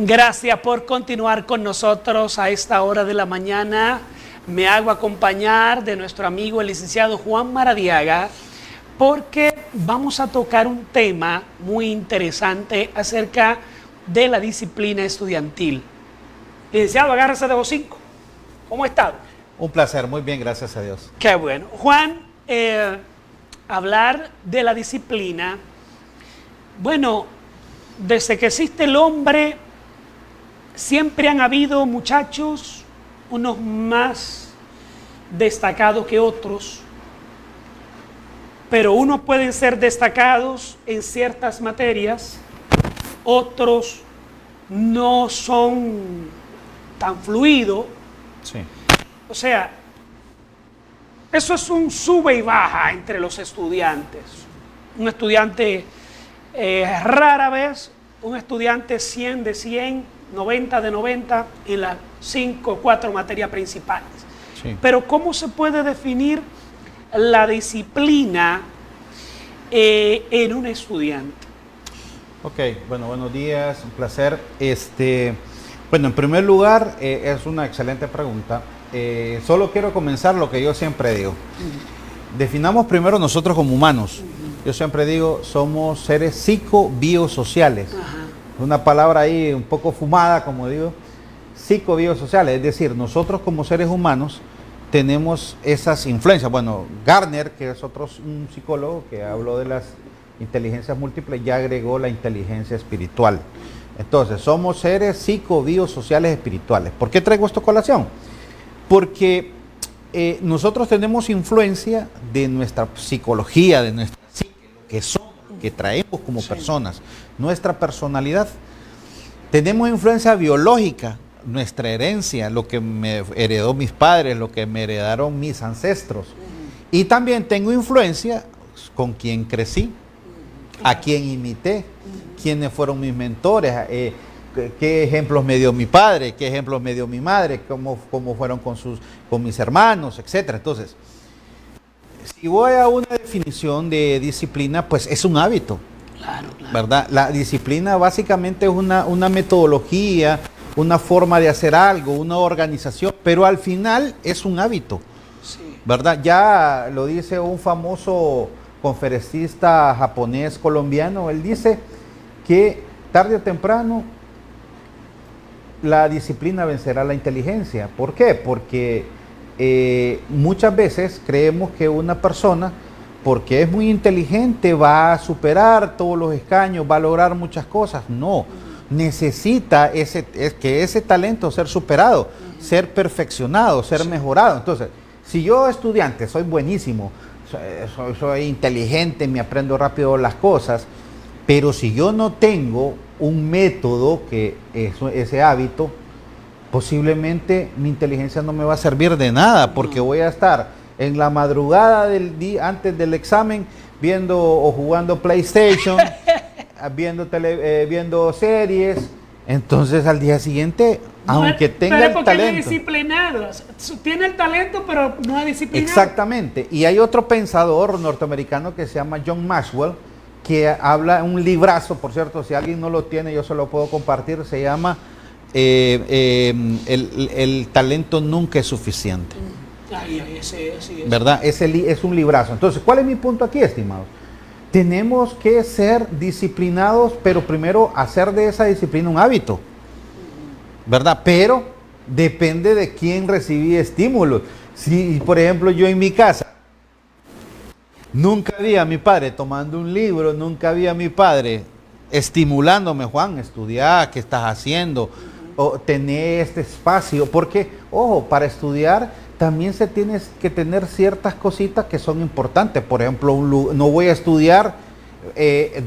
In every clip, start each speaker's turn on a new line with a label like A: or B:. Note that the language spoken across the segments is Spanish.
A: Gracias por continuar con nosotros a esta hora de la mañana. Me hago acompañar de nuestro amigo el licenciado Juan Maradiaga porque vamos a tocar un tema muy interesante acerca de la disciplina estudiantil. Licenciado, agárrese de los 5. ¿Cómo está?
B: Un placer, muy bien, gracias a Dios.
A: Qué bueno. Juan, hablar de la disciplina, bueno, desde que existe el hombre, siempre han habido muchachos, unos más destacados que otros, pero unos pueden ser destacados en ciertas materias, otros no son tan fluidos.
B: Sí.
A: O sea, eso es un sube y baja entre los estudiantes. Un estudiante rara vez, un estudiante 100 de 100, 90 de 90 en las 5 o 4 materias principales.
B: Sí.
A: Pero ¿cómo se puede definir la disciplina en un estudiante?
B: Ok, bueno, buenos días, un placer. Bueno, en primer lugar, es una excelente pregunta. Solo quiero comenzar lo que yo siempre digo. Definamos primero nosotros como humanos. Yo siempre digo, somos seres psicobiosociales. Una palabra ahí un poco fumada, como digo, psicobiosociales. Es decir, nosotros como seres humanos tenemos esas influencias. Bueno, Gardner, que es un psicólogo que habló de las inteligencias múltiples, ya agregó la inteligencia espiritual. Entonces, somos seres psicobiosociales espirituales. ¿Por qué traigo esto a colación? Porque nosotros tenemos influencia de nuestra psicología, de nuestra psique, lo que somos, lo que traemos como personas, nuestra personalidad. Tenemos influencia biológica, nuestra herencia, lo que me heredó mis padres, lo que me heredaron mis ancestros. Y también tengo influencia con quien crecí, a quien imité, quiénes fueron mis mentores, qué ejemplos me dio mi padre, qué ejemplos me dio mi madre, cómo fueron con mis hermanos, etc. Entonces, si voy a una definición de disciplina, pues es un hábito.
A: Claro.
B: ¿Verdad? La disciplina básicamente es una metodología, una forma de hacer algo, una organización, pero al final es un hábito.
A: Sí.
B: ¿Verdad? Ya lo dice un famoso conferencista japonés colombiano, él dice que tarde o temprano la disciplina vencerá la inteligencia. ¿Por qué? Porque muchas veces creemos que una persona, porque es muy inteligente, va a superar todos los escaños, va a lograr muchas cosas. No, necesita que ese talento ser superado, ser perfeccionado, ser mejorado. Entonces, si yo estudiante soy buenísimo, soy inteligente, me aprendo rápido las cosas, pero si yo no tengo un método, ese hábito, posiblemente mi inteligencia no me va a servir de nada, porque voy a estar en la madrugada del día antes del examen viendo o jugando PlayStation, viendo series. Entonces al día siguiente, aunque tenga el talento,
A: no es disciplinado. Tiene el talento, pero no es disciplinado.
B: Exactamente. Y hay otro pensador norteamericano que se llama John Maxwell, que habla un librazo, por cierto, si alguien no lo tiene, yo se lo puedo compartir, se llama el talento nunca es suficiente. ¿Verdad? Es un librazo. Entonces, ¿cuál es mi punto aquí, estimados? Tenemos que ser disciplinados, pero primero hacer de esa disciplina un hábito, ¿verdad? Pero depende de quién recibí estímulos. Si, por ejemplo, yo en mi casa nunca vi a mi padre tomando un libro, nunca vi a mi padre estimulándome, Juan, estudiar, ¿qué estás haciendo? O tener este espacio, porque, ojo, para estudiar también se tiene que tener ciertas cositas que son importantes. Por ejemplo, no voy a estudiar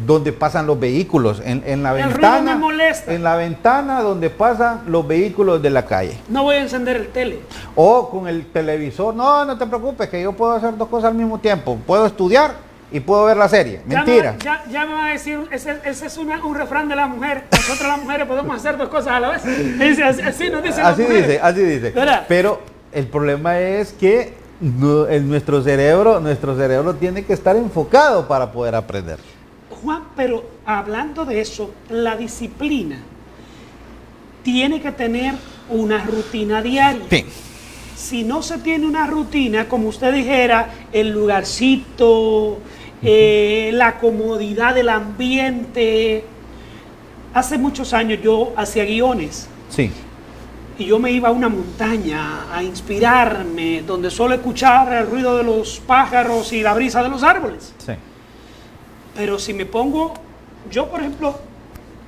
B: donde pasan los vehículos, en la ventana,
A: me molesta.
B: En la ventana donde pasan los vehículos de la calle.
A: No voy a encender el tele.
B: O con el televisor. No te preocupes, que yo puedo hacer 2 cosas al mismo tiempo. Puedo estudiar y puedo ver la serie. Mentira.
A: Ya me va a decir, ese es un refrán de la mujer. Nosotros las mujeres podemos hacer 2 cosas a la vez. Así nos dicen las mujeres.
B: Así dice.
A: ¿Verdad?
B: Pero el problema es que nuestro cerebro tiene que estar enfocado para poder aprender.
A: Juan, pero hablando de eso, la disciplina tiene que tener una rutina diaria.
B: Sí.
A: Si no se tiene una rutina, como usted dijera, el lugarcito, la comodidad del ambiente. Hace muchos años yo hacía guiones.
B: Sí.
A: Y yo me iba a una montaña a inspirarme, donde solo escuchar el ruido de los pájaros y la brisa de los árboles.
B: Sí.
A: Pero si me pongo, yo por ejemplo,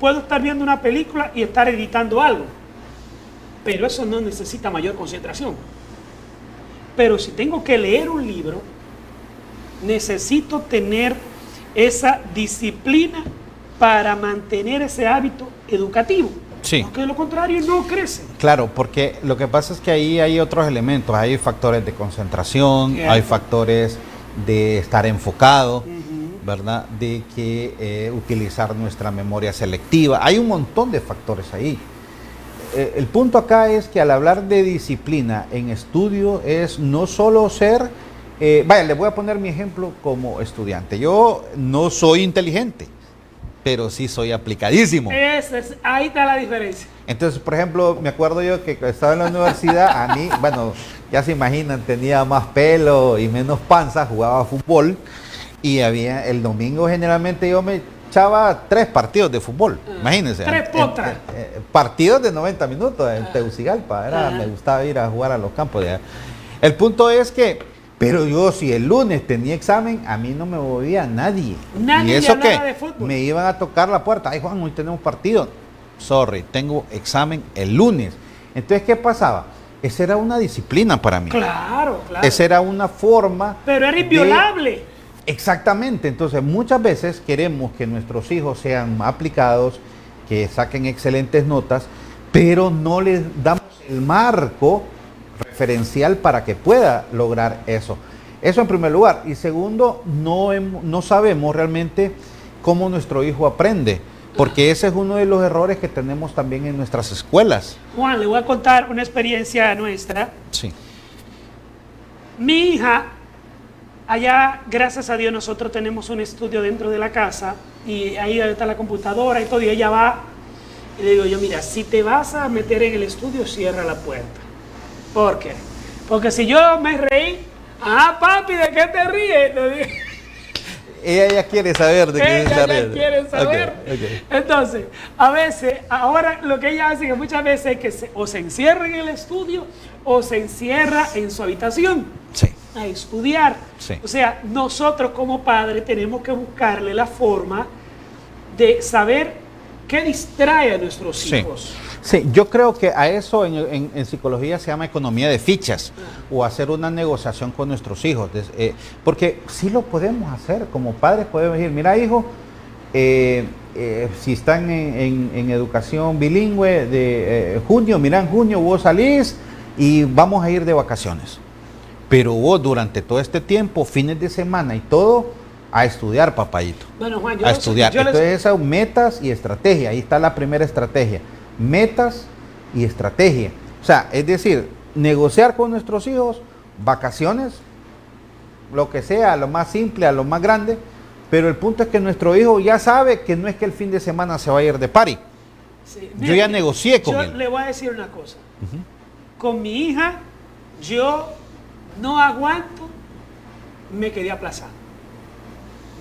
A: puedo estar viendo una película y estar editando algo, pero eso no necesita mayor concentración. Pero si tengo que leer un libro, necesito tener esa disciplina para mantener ese hábito educativo.
B: Sí.
A: Porque de lo contrario no crece.
B: Claro, porque lo que pasa es que ahí hay otros elementos, hay factores de concentración, hay factores de estar enfocado, ¿verdad? De que utilizar nuestra memoria selectiva, hay un montón de factores ahí. El punto acá es que al hablar de disciplina en estudio es no solo ser, les voy a poner mi ejemplo como estudiante, yo no soy inteligente, pero sí soy aplicadísimo.
A: Ahí está la diferencia.
B: Entonces, por ejemplo, me acuerdo yo que estaba en la universidad, a mí, bueno, ya se imaginan, tenía más pelo y menos panza, jugaba fútbol y había el domingo generalmente yo me echaba 3 partidos de fútbol, imagínense.
A: 3 potas.
B: Partidos de 90 minutos en Tegucigalpa, me gustaba ir a jugar a los campos. El punto es que, pero yo si el lunes tenía examen, a mí no me movía nadie.
A: Nadie
B: ¿Y eso
A: le
B: qué?
A: hablaba de fútbol.
B: Me iban a tocar la puerta. Ay, Juan, hoy tenemos partido. Sorry, tengo examen el lunes. Entonces, ¿qué pasaba? Esa era una disciplina para mí.
A: Claro, claro.
B: Esa era una forma.
A: Pero era inviolable.
B: Exactamente. Entonces, muchas veces queremos que nuestros hijos sean aplicados, que saquen excelentes notas, pero no les damos el marco referencial para que pueda lograr eso. Eso en primer lugar. Y segundo, no sabemos realmente cómo nuestro hijo aprende, porque ese es uno de los errores que tenemos también en nuestras escuelas.
A: Juan, le voy a contar una experiencia nuestra.
B: Sí.
A: Mi hija, allá, gracias a Dios, nosotros tenemos un estudio dentro de la casa y ahí está la computadora y todo, y ella va y le digo yo, mira, si te vas a meter en el estudio, cierra la puerta. ¿Por qué? Porque si yo me reí, papi, ¿de qué te ríes? Le digo.
B: Ella ya quiere saber de qué se está
A: Ella ya
B: riendo.
A: quiere saber.
B: Okay.
A: Entonces, a veces, ahora lo que ella hace que muchas veces es que o se encierra en el estudio o se encierra en su habitación
B: Sí.
A: a estudiar.
B: Sí.
A: O sea, nosotros como padres tenemos que buscarle la forma de saber qué distrae a nuestros
B: Sí.
A: hijos.
B: Sí, yo creo que a eso en psicología se llama economía de fichas o hacer una negociación con nuestros hijos. Porque sí lo podemos hacer, como padres podemos decir, mira hijo, si están en educación bilingüe de junio, mira en junio vos salís y vamos a ir de vacaciones. Pero vos durante todo este tiempo, fines de semana y todo, a estudiar, papayito.
A: Bueno, Juan,
B: A estudiar. Entonces esas metas y estrategia, ahí está la primera estrategia. Metas y estrategia. O sea, es decir, negociar con nuestros hijos, vacaciones, lo que sea, lo más simple, a lo más grande, pero el punto es que nuestro hijo ya sabe que no es que el fin de semana se va a ir de party.
A: Sí.
B: Yo
A: Mira,
B: ya negocié con él.
A: Yo le voy a decir una cosa. Con mi hija, yo no aguanto, me quedé aplazado.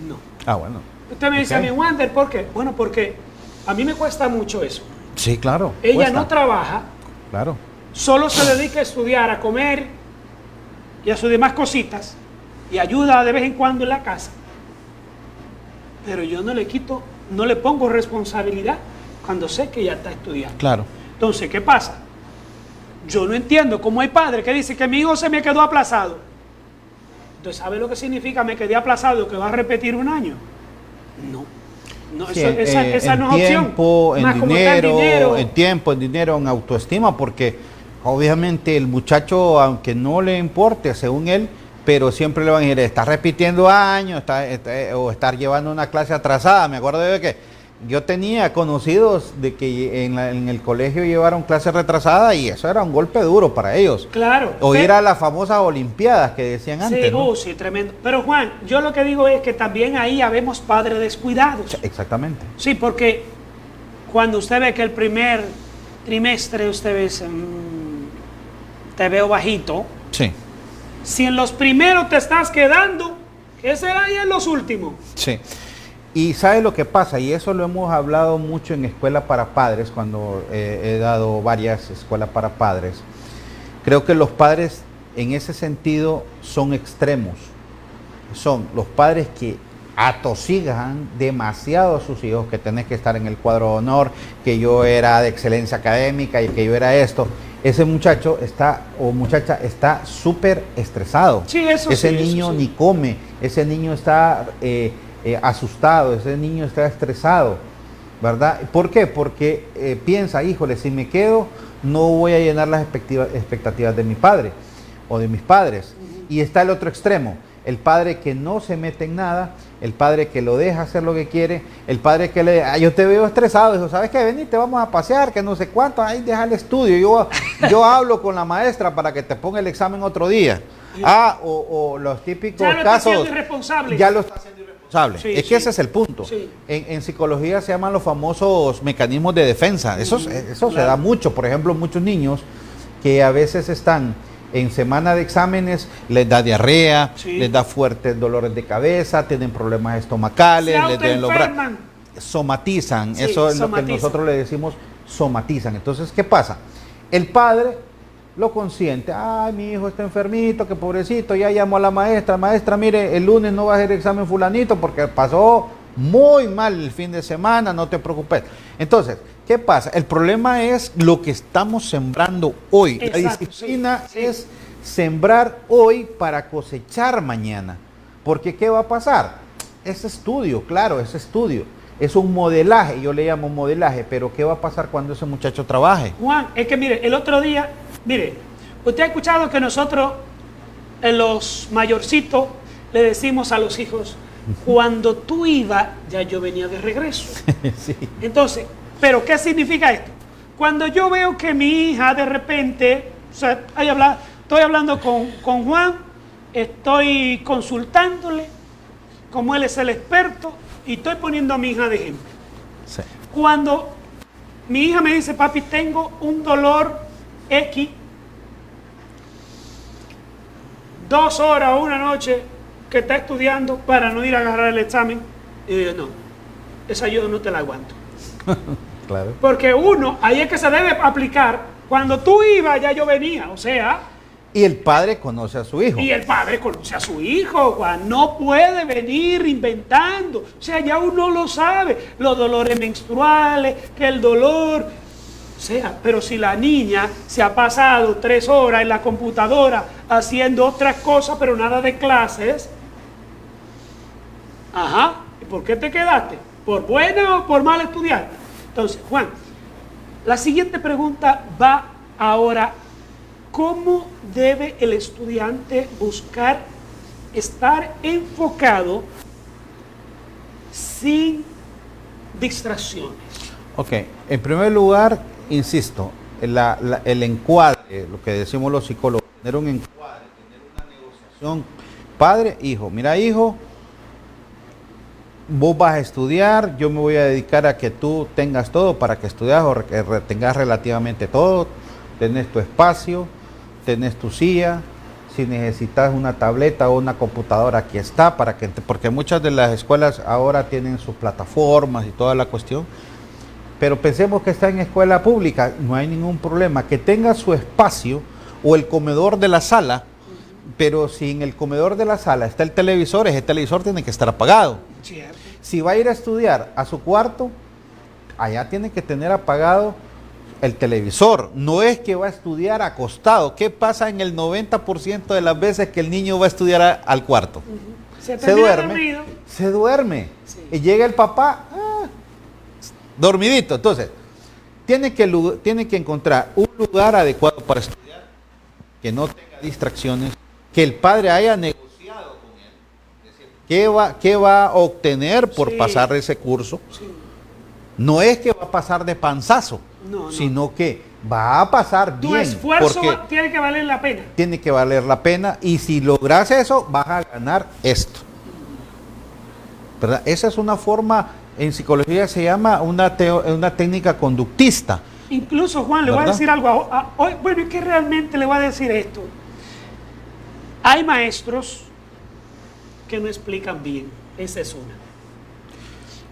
A: No.
B: Ah, bueno.
A: Usted me dice a mí, Wander, ¿por qué? Bueno, porque a mí me cuesta mucho eso.
B: Sí, claro.
A: Ella
B: cuesta.
A: no trabaja,
B: Claro.
A: solo se dedica a estudiar, a comer y a sus demás cositas y ayuda de vez en cuando en la casa. Pero yo no le quito, no le pongo responsabilidad cuando sé que ella está estudiando.
B: Claro.
A: Entonces, ¿qué pasa? Yo no entiendo cómo hay padres que dicen que mi hijo se me quedó aplazado. Entonces, ¿sabe lo que significa me quedé aplazado? ¿Que va a repetir un año? No. No,
B: Sí,
A: esa no es
B: tiempo,
A: opción. Más
B: en
A: como está el dinero.
B: en tiempo, en dinero, en autoestima, porque obviamente el muchacho, aunque no le importe, según él, pero siempre le van a decir, está repitiendo años, o estar llevando una clase atrasada. Me acuerdo de que yo tenía conocidos de que en el colegio llevaron clase retrasada y eso era un golpe duro para ellos.
A: Claro.
B: O ir a las famosas olimpiadas que decían antes,
A: Sí,
B: ¿no?
A: sí, tremendo. Pero Juan, yo lo que digo es que también ahí habemos padres descuidados.
B: Exactamente.
A: Sí, porque cuando usted ve que el primer trimestre usted ve, te veo bajito.
B: Sí.
A: Si en los primeros te estás quedando, ¿qué será ahí en los últimos?
B: Sí. Y ¿sabe lo que pasa? Y eso lo hemos hablado mucho en escuela para padres, cuando he dado varias escuelas para padres. Creo que los padres en ese sentido son extremos. Son los padres que atosigan demasiado a sus hijos, que tenés que estar en el cuadro de honor, que yo era de excelencia académica y que yo era esto. Ese muchacho o muchacha está súper estresado.
A: Sí, eso
B: ese
A: sí,
B: niño
A: eso sí.
B: ni come, ese niño está asustado, ese niño está estresado, ¿verdad? ¿Por qué? Porque piensa, híjole, si me quedo, no voy a llenar las expectativas de mi padre o de mis padres. Y está el otro extremo, el padre que no se mete en nada, el padre que lo deja hacer lo que quiere, el padre que yo te veo estresado, dijo, ¿sabes qué? Vení, te vamos a pasear, que no sé cuánto, ahí deja el estudio, yo hablo con la maestra para que te ponga el examen otro día. O los típicos
A: ya lo
B: casos.
A: está haciendo irresponsable.
B: Ya lo está haciendo irresponsable.
A: Sí,
B: es que ese es el punto.
A: Sí.
B: En psicología se llaman los famosos mecanismos de defensa. Eso
A: claro.
B: se da mucho. Por ejemplo, muchos niños que a veces están en semana de exámenes, les da diarrea, les da fuertes dolores de cabeza, tienen problemas estomacales, les duelen los brazos. Somatizan.
A: Sí,
B: Eso es lo que nosotros le decimos, somatizan. Entonces, ¿qué pasa? El padre lo consiente, ay, mi hijo está enfermito, que pobrecito, ya llamó a la maestra, mire, el lunes no va a hacer examen fulanito porque pasó muy mal el fin de semana, no te preocupes. Entonces, ¿qué pasa? El problema es lo que estamos sembrando hoy.
A: Exacto,
B: la disciplina es sembrar hoy para cosechar mañana. Porque ¿qué va a pasar? Es estudio, claro, es estudio. Es un modelaje, yo le llamo modelaje, pero ¿qué va a pasar cuando ese muchacho trabaje?
A: Juan, es que mire, el otro día, mire, usted ha escuchado que nosotros, en los mayorcitos, le decimos a los hijos, cuando tú ibas, ya yo venía de regreso.
B: Sí.
A: Entonces, ¿pero qué significa esto? Cuando yo veo que mi hija de repente, o sea, estoy hablando con Juan, estoy consultándole, como él es el experto, y estoy poniendo a mi hija de ejemplo.
B: Sí.
A: Cuando mi hija me dice, papi, tengo un dolor X, 2 horas o una noche que está estudiando para no ir a agarrar el examen, y yo, no, esa yo no te la aguanto.
B: Claro.
A: Porque uno, ahí es que se debe aplicar, cuando tú ibas ya yo venía, o sea...
B: Y el padre conoce a su hijo.
A: Y el padre conoce a su hijo, Juan, no puede venir inventando, o sea, ya uno lo sabe, los dolores menstruales, que el dolor, o sea, pero si la niña se ha pasado 3 horas en la computadora haciendo otras cosas, pero nada de clases, ajá, ¿y por qué te quedaste? ¿Por buena o por mal estudiante? Entonces, Juan, la siguiente pregunta va ahora. ¿Cómo debe el estudiante buscar estar enfocado sin distracciones?
B: Ok, en primer lugar, insisto, el encuadre, lo que decimos los psicólogos, tener un encuadre, tener una negociación, padre-hijo. Mira, hijo, vos vas a estudiar, yo me voy a dedicar a que tú tengas todo para que estudies o que tengas relativamente todo, tenés tu espacio, tenés tu silla, si necesitas una tableta o una computadora, aquí está, porque muchas de las escuelas ahora tienen sus plataformas y toda la cuestión, pero pensemos que está en escuela pública, no hay ningún problema, que tenga su espacio o el comedor de la sala, pero si en el comedor de la sala está el televisor, ese televisor tiene que estar apagado.
A: Cierto.
B: Si va a ir a estudiar a su cuarto, allá tiene que tener apagado el televisor. No es que va a estudiar acostado. ¿Qué pasa en el 90% de las veces que el niño va a estudiar al cuarto?
A: Se
B: duerme. Se duerme.
A: Sí.
B: Y llega el papá, dormidito. Entonces, tiene que encontrar un lugar adecuado para estudiar, que no tenga distracciones, que el padre haya negociado con él. Es decir, ¿qué va a obtener por pasar ese curso?
A: Sí.
B: No es que va a pasar de panzazo, sino que va a pasar bien.
A: Tu esfuerzo tiene que valer la pena.
B: Tiene que valer la pena, y si logras eso, vas a ganar esto. ¿Verdad? Esa es una forma, en psicología se llama una técnica conductista.
A: Incluso, Juan, le voy a
B: ¿verdad?
A: decir algo. Bueno, es que realmente le voy a decir esto. Hay maestros que no explican bien. Esa es una.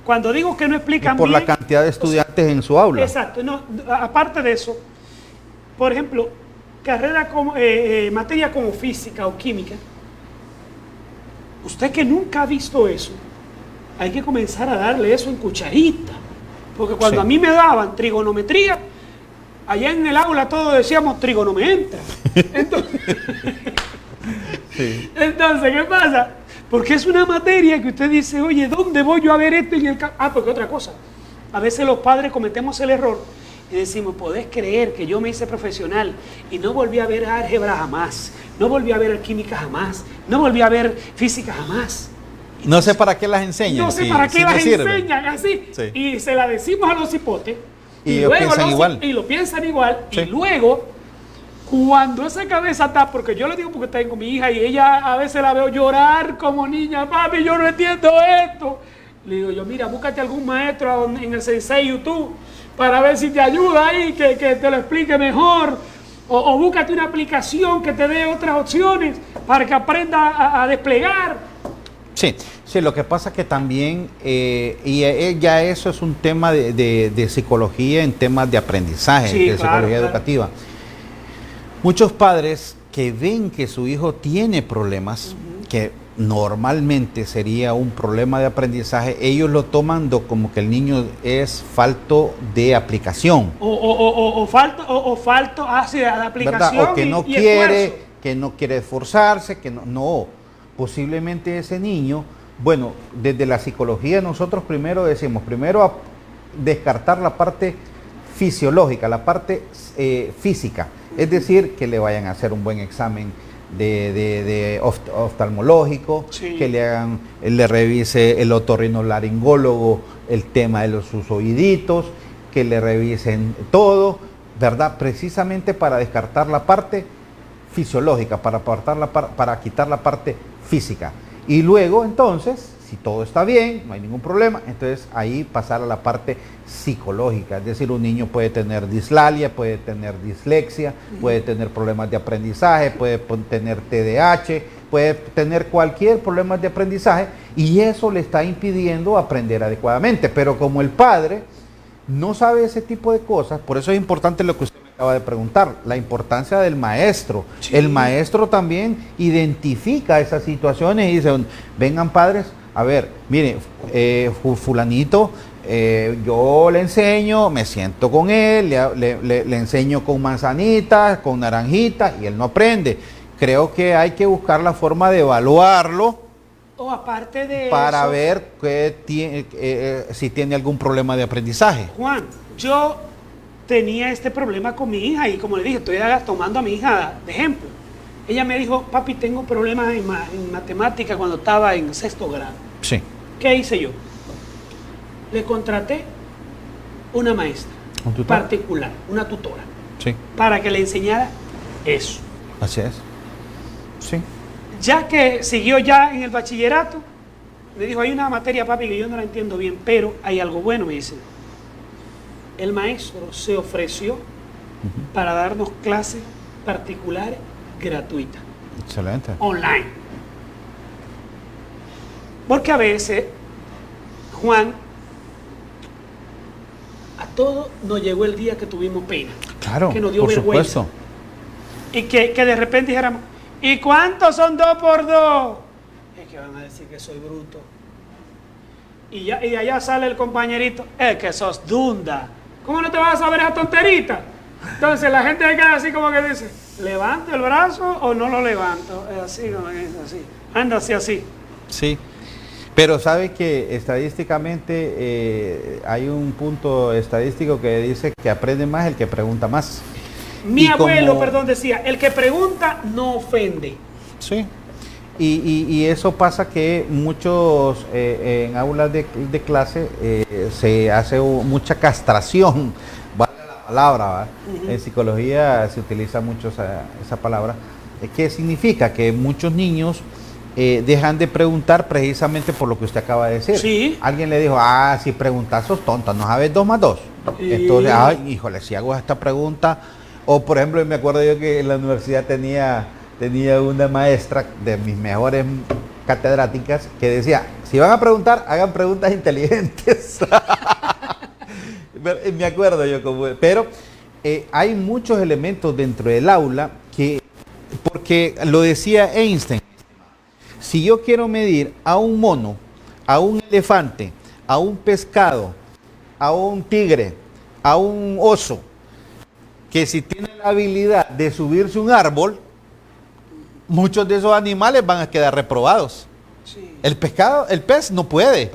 A: Cuando digo que no explican
B: Por
A: bien...
B: la cantidad de estudiantes en su aula.
A: Exacto. No, aparte de eso, por ejemplo, materia como física o química, usted que nunca ha visto eso, hay que comenzar a darle eso en cucharita. Porque cuando
B: Sí.
A: a mí me daban trigonometría, allá en el aula todos decíamos trigonometra.
B: Sí.
A: Entonces, ¿qué pasa? Porque es una materia que usted dice, oye, ¿dónde voy yo a ver esto en el campo? Porque otra cosa, a veces los padres cometemos el error y decimos, ¿podés creer que yo me hice profesional y no volví a ver álgebra jamás? No volví a ver química jamás, no volví a ver física jamás.
B: No sé para qué las enseñan.
A: No sé
B: si-
A: para qué
B: si
A: las
B: no sirven.
A: enseñan así.
B: Sí.
A: Y se la decimos a los hipotes.
B: Y ellos piensan igual.
A: Y lo piensan igual.
B: Sí.
A: Y luego, cuando esa cabeza está, porque yo le digo porque tengo mi hija y ella a veces la veo llorar como niña, papi, yo no entiendo esto. Le digo yo, mira, búscate algún maestro en el Sensei YouTube para ver si te ayuda ahí, que te lo explique mejor. O búscate una aplicación que te dé otras opciones para que aprenda a desplegar.
B: Sí, sí, lo que pasa es que también, ya eso es un tema de psicología en temas de aprendizaje,
A: Sí,
B: de
A: claro,
B: psicología
A: claro.
B: educativa. Muchos padres que ven que su hijo tiene problemas, que normalmente sería un problema de aprendizaje, ellos lo toman como que el niño es falto de aplicación.
A: O falto de aplicación.
B: ¿Verdad? O que no
A: y
B: quiere,
A: esfuerzo.
B: que no quiere esforzarse, que no. Posiblemente ese niño, bueno, desde la psicología nosotros primero decimos, descartar la parte fisiológica, la parte física, es decir, que le vayan a hacer un buen examen de oftalmológico,
A: Sí.
B: que le revise el otorrinolaringólogo el tema de sus oíditos, que le revisen todo, ¿verdad? Precisamente para descartar la parte fisiológica, para quitar la parte física. Y luego, entonces, si todo está bien, no hay ningún problema, entonces ahí pasar a la parte psicológica. Es decir, un niño puede tener dislalia, puede tener dislexia, puede tener problemas de aprendizaje, puede tener TDAH, puede tener cualquier problema de aprendizaje y eso le está impidiendo aprender adecuadamente. Pero como el padre no sabe ese tipo de cosas, por eso es importante lo que usted me acaba de preguntar, la importancia del maestro.
A: Sí.
B: El maestro también identifica esas situaciones y dice, vengan padres, a ver, mire, fulanito, yo le enseño, me siento con él, le enseño con manzanitas, con naranjitas y él no aprende. Creo que hay que buscar la forma de evaluarlo
A: O aparte de
B: para
A: eso,
B: ver si tiene algún problema de aprendizaje.
A: Juan, yo tenía este problema con mi hija y como le dije, estoy tomando a mi hija de ejemplo. Ella me dijo, papi, tengo problemas en matemática cuando estaba en 6º grado.
B: Sí.
A: ¿Qué hice yo? Le contraté una maestra
B: ¿Un tutor?
A: particular, una tutora,
B: Sí,
A: para que le enseñara eso.
B: así es. Sí.
A: Ya que siguió ya en el bachillerato, me dijo, hay una materia, papi, que yo no la entiendo bien, pero hay algo bueno, me dice. El maestro se ofreció para darnos clases particulares gratuitas,
B: Excelente.
A: online. Porque a veces, Juan, a todos nos llegó el día que tuvimos pena.
B: Claro,
A: que nos dio
B: por
A: vergüenza.
B: supuesto.
A: Y que de repente dijéramos, ¿y cuántos son 2 por 2? Es que van a decir que soy bruto. Y de allá sale el compañerito, es que sos dunda. ¿Cómo no te vas a saber esa tonterita? Entonces la gente queda así como que dice, ¿levanto el brazo o no lo levanto? Es así, como es así. Anda así.
B: Sí. Pero sabe que estadísticamente hay un punto estadístico que dice que aprende más el que pregunta más.
A: Mi
B: Y
A: abuelo,
B: como-
A: decía, el que pregunta no ofende.
B: Sí. Y eso pasa que muchos en aulas de clase se hace mucha castración, vale la palabra, ¿va? En psicología se utiliza mucho esa palabra. ¿Qué significa? Que muchos niños dejan de preguntar precisamente por lo que usted acaba de decir.
A: Sí.
B: Alguien le dijo, si preguntas sos tonta, no sabes 2 más 2. Entonces, ay, híjole, si hago esta pregunta, o por ejemplo, me acuerdo yo que en la universidad tenía una maestra de mis mejores catedráticas que decía, si van a preguntar, hagan preguntas inteligentes. Me acuerdo yo como... Pero hay muchos elementos dentro del aula que, porque lo decía Einstein, si yo quiero medir a un mono, a un elefante, a un pescado, a un tigre, a un oso, que si tiene la habilidad de subirse a un árbol, muchos de esos animales van a quedar reprobados. Sí. El pez no puede.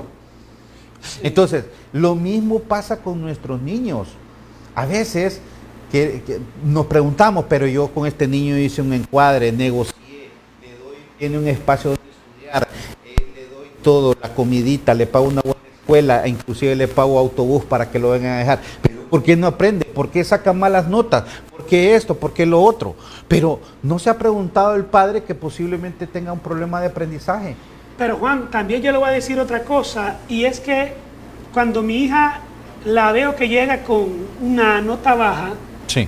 B: Sí. Entonces, lo mismo pasa con nuestros niños. A veces que nos preguntamos, pero yo con este niño hice un encuadre, negocié, tiene un espacio donde estudiar, le doy todo, la comidita, le pago una buena escuela, inclusive le pago autobús para que lo vengan a dejar. Pero ¿por qué no aprende? ¿Por qué saca malas notas? ¿Por qué esto? ¿Por qué lo otro? Pero no se ha preguntado el padre que posiblemente tenga un problema de aprendizaje.
A: Pero Juan, también yo le voy a decir otra cosa, y es que cuando mi hija la veo que llega con una nota baja,
B: sí.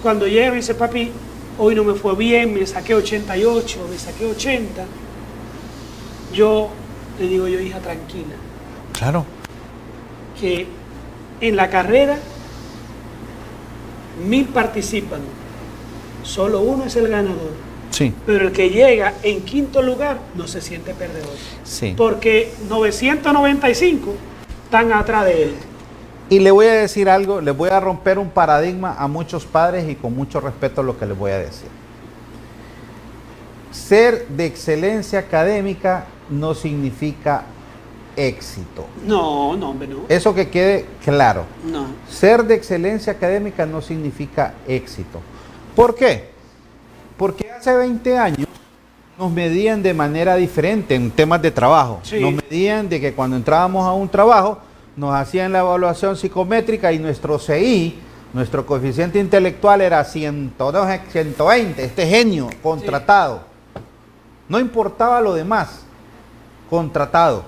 A: Cuando llega me dice, papi, hoy no me fue bien, me saqué 88, me saqué 80, yo le digo yo, hija, tranquila.
B: Claro.
A: Que en la carrera 1000 participan, solo uno es el ganador.
B: Sí.
A: Pero el que llega en quinto lugar no se siente perdedor.
B: Sí.
A: Porque 995 están atrás de él.
B: Y le voy a decir algo, les voy a romper un paradigma a muchos padres y con mucho respeto lo que les voy a decir. Ser de excelencia académica no significa éxito.
A: No, no, hombre, no.
B: Eso que quede claro.
A: No.
B: Ser de excelencia académica no significa éxito. ¿Por qué? Porque hace 20 años nos medían de manera diferente en temas de trabajo. Sí. Nos medían de que cuando entrábamos a un trabajo nos hacían la evaluación psicométrica y nuestro CI, nuestro coeficiente intelectual era 102, 120, este genio contratado. Sí. No importaba lo demás, contratado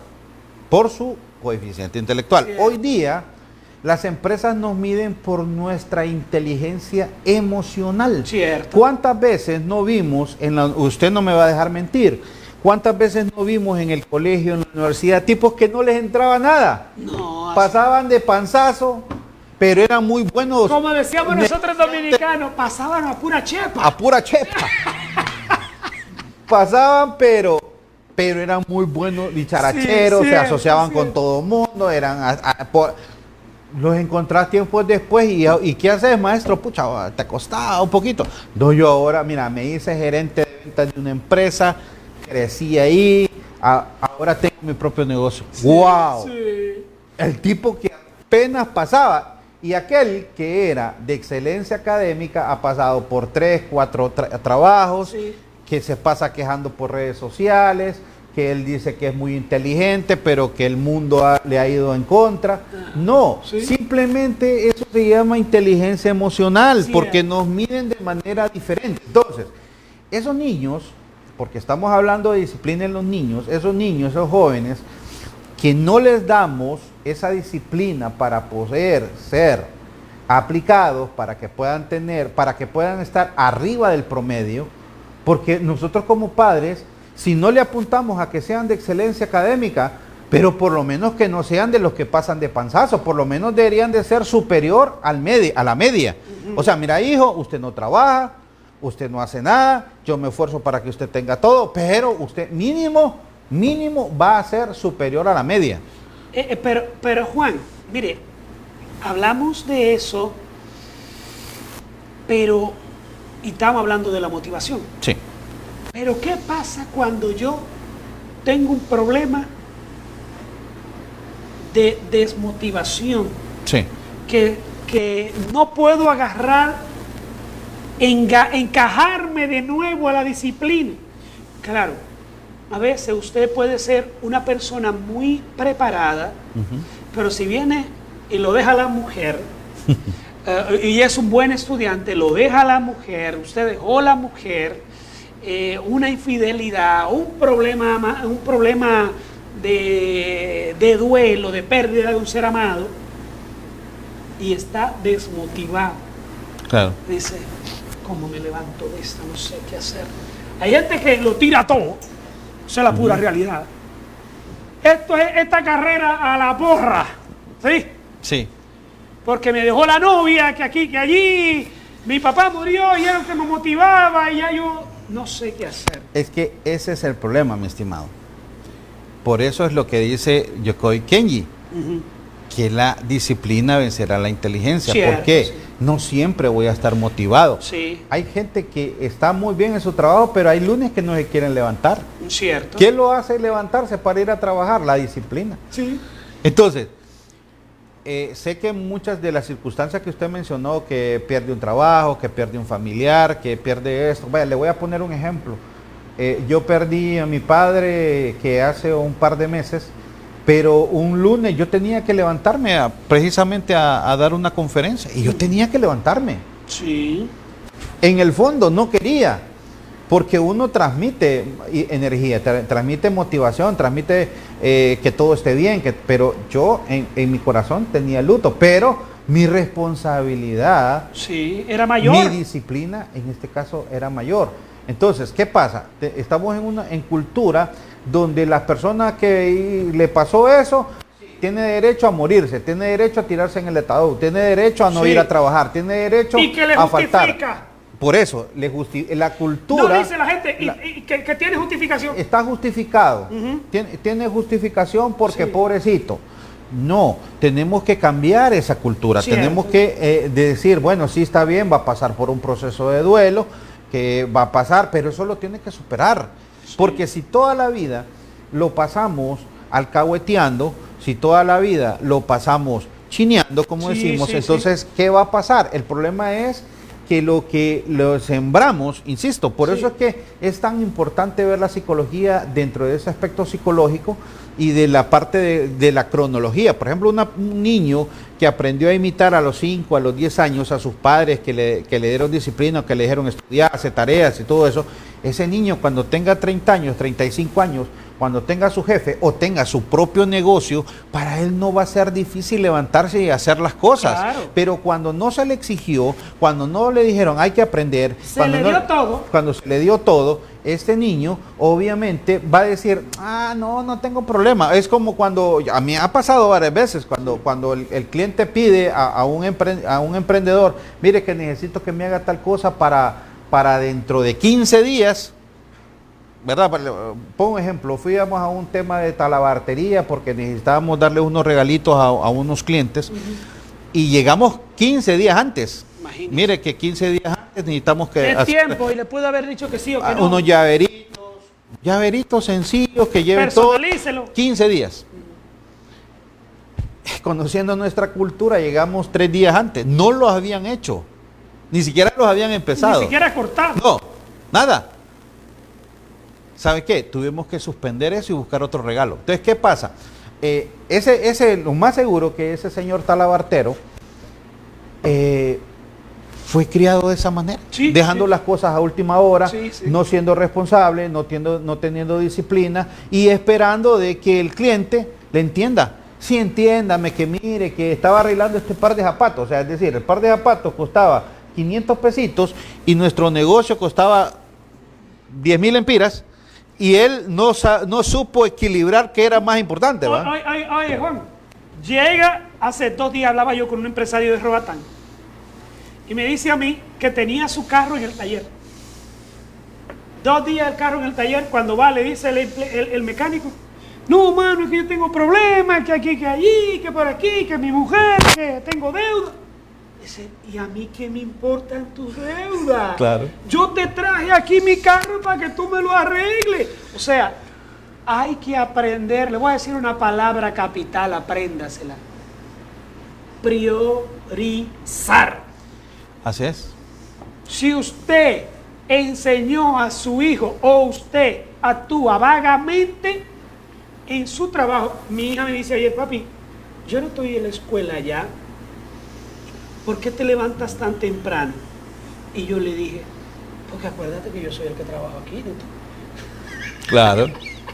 B: por su coeficiente intelectual. Sí. Hoy día las empresas nos miden por nuestra inteligencia emocional.
A: Cierto.
B: ¿Cuántas veces no vimos, usted no me va a dejar mentir, cuántas veces no vimos en el colegio, en la universidad, tipos que no les entraba nada?
A: No.
B: Pasaban de panzazo, pero eran muy buenos.
A: Como decíamos nosotros dominicanos, pasaban a pura chepa.
B: A pura chepa. Pasaban, pero eran muy buenos dicharacheros, sí, se asociaban con todo el mundo, eran... los encontrás tiempos después y ¿qué haces, maestro? Pucha, te costaba un poquito. No, yo ahora, mira, me hice gerente de ventas de una empresa, crecí ahí, ahora tengo mi propio negocio. Sí, ¡wow! Sí. El tipo que apenas pasaba, y aquel que era de excelencia académica ha pasado por 3, 4 trabajos, sí, que se pasa quejando por redes sociales, que él dice que es muy inteligente, pero que el mundo le ha ido en contra. No, ¿sí? Simplemente eso se llama inteligencia emocional, sí, porque nos miden de manera diferente. Entonces, esos niños, porque estamos hablando de disciplina en los niños, esos jóvenes, que no les damos esa disciplina para poder ser aplicados, para que puedan estar arriba del promedio, porque nosotros como padres, si no le apuntamos a que sean de excelencia académica, pero por lo menos que no sean de los que pasan de panzazo, por lo menos deberían de ser superior a la media. O sea, mira, hijo, usted no trabaja, usted no hace nada, yo me esfuerzo para que usted tenga todo, pero usted mínimo va a ser superior a la media.
A: Pero Juan, mire, hablamos de eso, pero y estamos hablando de la motivación.
B: Sí.
A: Pero ¿qué pasa cuando yo tengo un problema de desmotivación?
B: Sí.
A: Que no puedo encajarme de nuevo a la disciplina. Claro, a veces usted puede ser una persona muy preparada, pero si viene y lo deja la mujer, y es un buen estudiante, lo deja la mujer, usted dejó la mujer, una infidelidad, un problema de duelo, de pérdida de un ser amado, y está desmotivado.
B: Claro.
A: Dice, ¿cómo me levanto de esta? No sé qué hacer. Hay gente que lo tira todo. Esa es la pura realidad. Esto es esta carrera a la porra. ¿Sí?
B: Sí.
A: Porque me dejó la novia, que aquí, que allí. Mi papá murió y era lo que me motivaba y ya yo no sé qué hacer.
B: Es que ese es el problema, mi estimado. Por eso es lo que dice Yokoi Kenji, que la disciplina vencerá la inteligencia.
A: Cierto,
B: ¿Por qué?
A: sí.
B: No siempre voy a estar motivado.
A: Sí,
B: Hay gente que está muy bien en su trabajo, pero hay lunes que no se quieren levantar.
A: cierto.
B: ¿Qué lo hace levantarse para ir a trabajar? La disciplina.
A: Sí.
B: Entonces, sé que muchas de las circunstancias que usted mencionó, que pierde un trabajo, que pierde un familiar, que pierde esto. Vaya, le voy a poner un ejemplo. Yo perdí a mi padre que hace un par de meses, pero un lunes yo tenía que levantarme precisamente a dar una conferencia y yo tenía que levantarme.
A: Sí.
B: En el fondo no quería, porque uno transmite energía, transmite motivación, transmite que todo esté bien, pero yo en mi corazón tenía luto, pero mi responsabilidad,
A: Sí, era mayor.
B: mi disciplina en este caso era mayor. Entonces, ¿qué pasa? Estamos en cultura donde las personas que le pasó eso tiene derecho a morirse, tiene derecho a tirarse en el ataúd, tiene derecho a no
A: Sí.
B: ir a trabajar, tiene derecho
A: Y que le
B: a
A: justifica.
B: faltar. Por eso, la cultura
A: No dice la gente y que tiene justificación.
B: está justificado, tiene justificación porque
A: Sí.
B: pobrecito. No, tenemos que cambiar esa cultura,
A: Cierto.
B: tenemos que decir, bueno, sí está bien, va a pasar por un proceso de duelo, que va a pasar, pero eso lo tiene que superar.
A: Sí.
B: Porque si toda la vida lo pasamos alcahueteando, si toda la vida lo pasamos chineando, como
A: Sí,
B: decimos,
A: sí,
B: entonces, ¿qué va a pasar? El problema es que lo sembramos, insisto, por
A: Sí.
B: eso es que es tan importante ver la psicología dentro de ese aspecto psicológico y de la parte de la cronología. Por ejemplo, un niño que aprendió a imitar a los 5, a los 10 años a sus padres que le dieron disciplina, que le dijeron estudiar, hacer tareas y todo eso, ese niño cuando tenga 30 años, 35 años, cuando tenga su jefe o tenga su propio negocio, para él no va a ser difícil levantarse y hacer las cosas.
A: Claro.
B: Pero cuando no se le exigió, cuando no le dijeron hay que aprender,
A: Se le dio todo.
B: cuando se le dio todo, este niño obviamente va a decir, no tengo problema. Es como cuando, a mí ha pasado varias veces, cuando el cliente pide a un emprendedor, mire que necesito que me haga tal cosa para dentro de 15 días, ¿verdad? Pongo un ejemplo, fuimos a un tema de talabartería porque necesitábamos darle unos regalitos a unos clientes y llegamos 15 días antes.
A: Imagínese.
B: Mire que 15 días antes necesitamos que
A: Es tiempo y le puedo haber dicho que sí o que no.
B: unos llaveritos sencillos que lleven todo
A: Personalícelo.
B: 15 días. Conociendo nuestra cultura, llegamos 3 días antes. No los habían hecho. Ni siquiera los habían empezado.
A: Ni siquiera cortado.
B: No, nada. ¿Sabe qué? Tuvimos que suspender eso y buscar otro regalo. Entonces, ¿qué pasa? Lo más seguro que ese señor talabartero fue criado de esa manera,
A: Sí,
B: dejando
A: sí.
B: las cosas a última hora,
A: Sí, sí.
B: no siendo responsable, no teniendo disciplina y esperando de que el cliente le entienda. Sí, entiéndame que mire, que estaba arreglando este par de zapatos. O sea, es decir, el par de zapatos costaba 500 pesitos y nuestro negocio costaba 10,000 lempiras y él no supo equilibrar qué era más importante, ¿va?
A: Oye, Juan, llega, hace 2 días hablaba yo con un empresario de Roatán y me dice a mí que tenía su carro en el taller. 2 días el carro en el taller, cuando va le dice el mecánico, no, mano, es que yo tengo problemas, que aquí, que allí, que por aquí, que mi mujer, que tengo deuda. Dice, ¿y a mí qué me importan tus deudas?
B: Claro.
A: Yo te traje aquí mi carro para que tú me lo arregles. O sea, hay que aprender, le voy a decir una palabra capital, apréndasela. Priorizar.
B: Así es.
A: Si usted enseñó a su hijo o usted actúa vagamente en su trabajo, mi hija me dice, oye papi, yo no estoy en la escuela ya, ¿por qué te levantas tan temprano? Y yo le dije, porque acuérdate que yo soy el que trabajo aquí, ¿no?
B: Claro,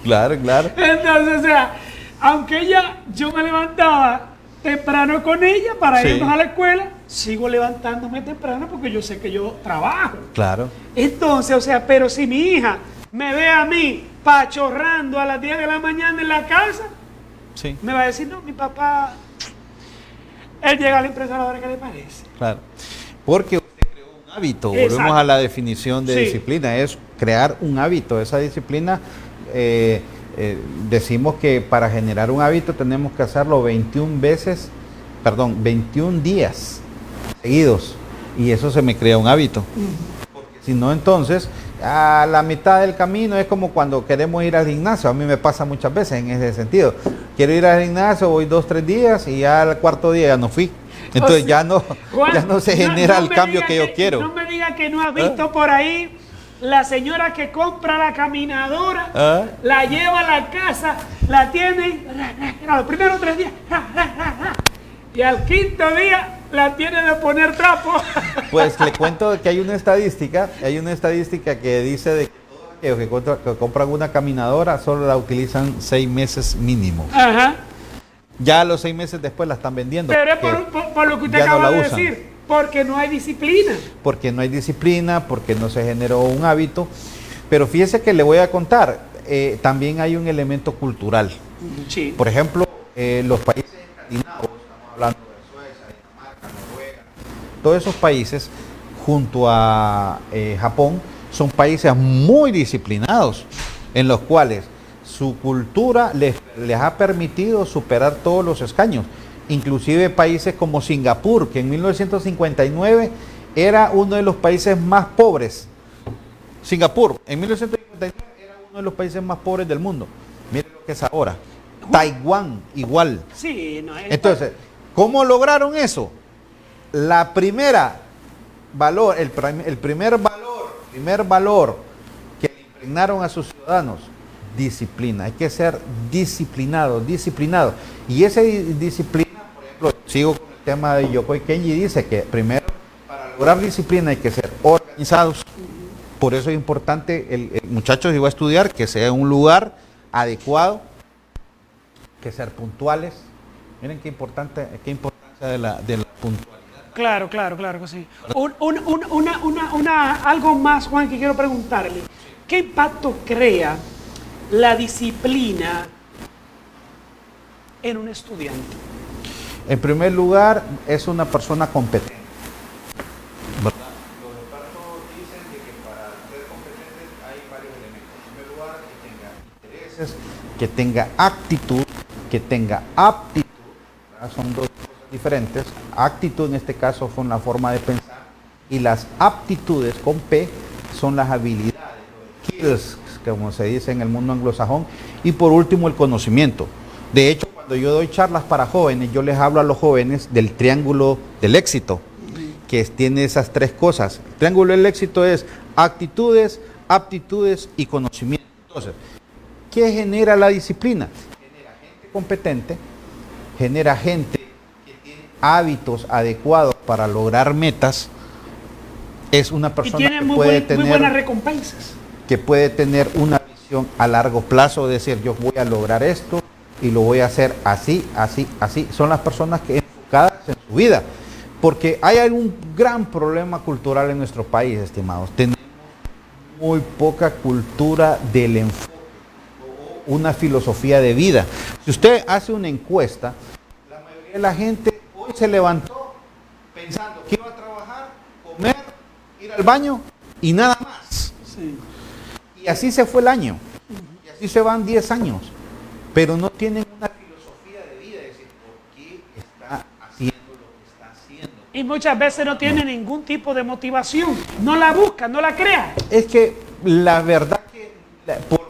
B: claro.
A: Entonces, o sea, aunque yo me levantaba temprano con ella para
B: Sí.
A: irnos a la escuela, sigo levantándome temprano porque yo sé que yo trabajo.
B: Claro.
A: Entonces, o sea, pero si mi hija me ve a mí pachorrando a las 10 de la mañana en la casa,
B: Sí.
A: me va a decir, no, mi papá, él llega a la empresa a la hora que le parece.
B: Claro. Porque usted creó un hábito. Volvemos
A: Exacto.
B: a la definición de
A: Sí.
B: disciplina. Es crear un hábito. Esa disciplina, decimos que para generar un hábito tenemos que hacerlo 21 días seguidos. Y eso se me crea un hábito. Porque si no, entonces, a la mitad del camino es como cuando queremos ir al gimnasio. A mí me pasa muchas veces en ese sentido. Quiero ir al gimnasio, voy 2, 3 días y ya al cuarto día ya no fui. Entonces
A: O sea,
B: ya no se genera el
A: me
B: cambio
A: diga
B: que yo quiero.
A: No me diga que no ha visto por ahí la señora que compra la caminadora,
B: ¿Ah?
A: la lleva a la casa, la tiene, los primeros 3 días, y al quinto día la tiene de poner trapo.
B: Pues le cuento que hay una estadística que dice de que todos aquellos que compran una caminadora solo la utilizan 6 meses mínimo.
A: Ajá.
B: Ya a los 6 meses después la están vendiendo.
A: Pero es
B: porque
A: por lo que usted
B: ya no
A: acaba
B: la
A: de
B: usan.
A: decir, porque no hay disciplina.
B: Porque no hay disciplina, porque no se generó un hábito. Pero fíjese que le voy a contar, también hay un elemento cultural.
A: Sí.
B: Por ejemplo, los países escandinavos, estamos hablando de Suecia, Dinamarca, Noruega, todos esos países, junto a Japón, son países muy disciplinados, en los cuales su cultura les ha permitido superar todos los escaños. Inclusive países como Singapur, que en 1959 era uno de los países más pobres. Singapur, en 1959 era uno de los países más pobres del mundo. Miren lo que es ahora. Taiwán, igual.
A: Sí, no es.
B: Entonces, ¿cómo lograron eso? La primera valor, el primer valor que le impregnaron a sus ciudadanos, disciplina. Hay que ser disciplinado. Y esa disciplina, por ejemplo, sigo con el tema de Yokoi Kenji, dice que primero, para lograr disciplina hay que ser organizados. Por eso es importante, el muchacho si va a estudiar, que sea un lugar adecuado, que ser puntuales. Miren qué importancia de la puntualidad.
A: Claro que sí. Algo más, Juan, que quiero preguntarle. ¿Qué impacto crea la disciplina en un estudiante?
B: En primer lugar, es una persona competente. ¿Verdad? Los expertos dicen de que para ser competentes hay varios elementos. En primer lugar, que tenga intereses, que tenga actitud, que tenga aptitud. ¿Verdad? Son dos cosas diferentes. Actitud en este caso son la forma de pensar y las aptitudes con P son las habilidades, los skills, como se dice en el mundo anglosajón, y por último el conocimiento. De hecho, cuando yo doy charlas para jóvenes, yo les hablo a los jóvenes del triángulo del éxito, que tiene esas 3 cosas. El triángulo del éxito es actitudes, aptitudes y conocimiento. Entonces, ¿qué genera la disciplina? Genera gente competente, genera gente que tiene hábitos adecuados para lograr metas. Es una
A: Y
B: persona
A: tiene
B: que
A: muy
B: puede
A: buenas
B: tener
A: recompensas.
B: que puede tener una visión a largo plazo, decir, yo voy a lograr esto y lo voy a hacer así. Son las personas que enfocadas en su vida. Porque hay un gran problema cultural en nuestro país, estimados. Tenemos muy poca cultura del enfoque, o una filosofía de vida. Si usted hace una encuesta, la mayoría de la gente hoy se levantó pensando que iba a trabajar, comer, ir al baño y nada más.
A: Sí.
B: Y así se fue el año. Y así se van 10 años. Pero no tienen una filosofía de vida. Es decir, ¿por qué está haciendo lo que está haciendo?
A: Y muchas veces no tiene ningún tipo de motivación. No la busca, no la crea.
B: Es que la verdad que por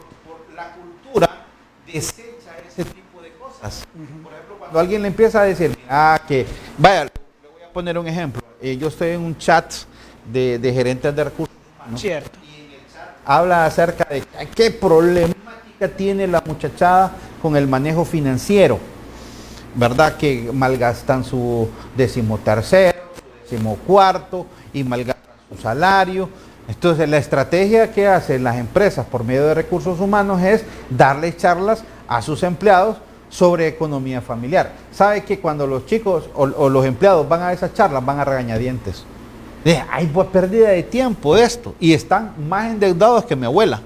B: la cultura desecha ese tipo de cosas. Por ejemplo, cuando alguien le empieza a decir, vaya, le voy a poner un ejemplo. Yo estoy en un chat de gerentes de recursos humanos.
A: Cierto.
B: Habla acerca de qué problemática tiene la muchachada con el manejo financiero, ¿verdad? Que malgastan su 13º, su 14º y malgastan su salario. Entonces la estrategia que hacen las empresas por medio de recursos humanos es darle charlas a sus empleados sobre economía familiar. Sabe que cuando los chicos o los empleados van a esas charlas, van a regañadientes. Hay pérdida de tiempo esto. Y están más endeudados que mi abuela.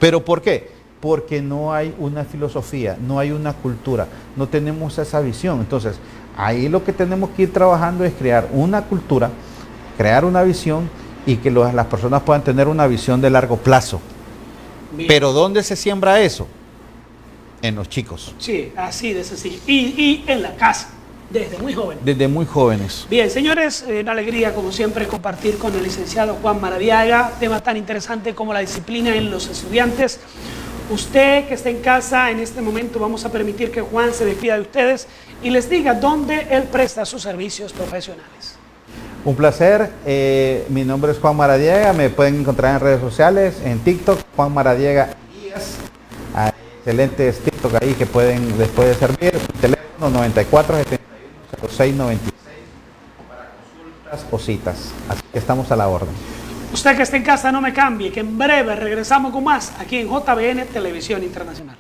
B: ¿Pero por qué? Porque no hay una filosofía, no hay una cultura, no tenemos esa visión. Entonces, ahí lo que tenemos que ir trabajando es crear una cultura, crear una visión y que las personas puedan tener una visión de largo plazo.
A: Bien.
B: Pero ¿dónde se siembra eso? En los chicos.
A: Sí, así de sencillo. Y en la casa, desde muy joven.
B: Desde muy jóvenes.
A: Bien, señores, una alegría como siempre compartir con el licenciado Juan Maradiaga, tema tan interesante como la disciplina en los estudiantes. Usted que está en casa, en este momento vamos a permitir que Juan se despida de ustedes y les diga dónde él presta sus servicios profesionales.
B: Un placer, mi nombre es Juan Maradiaga, me pueden encontrar en redes sociales, en TikTok, Juan Maradiaga Guías. Hay excelentes TikTok ahí que les puede servir. Teléfono 94 71 06 96 para consultas o citas. Así que estamos a la orden.
A: Usted que está en casa, no me cambie, que en breve regresamos con más aquí en JBN Televisión Internacional.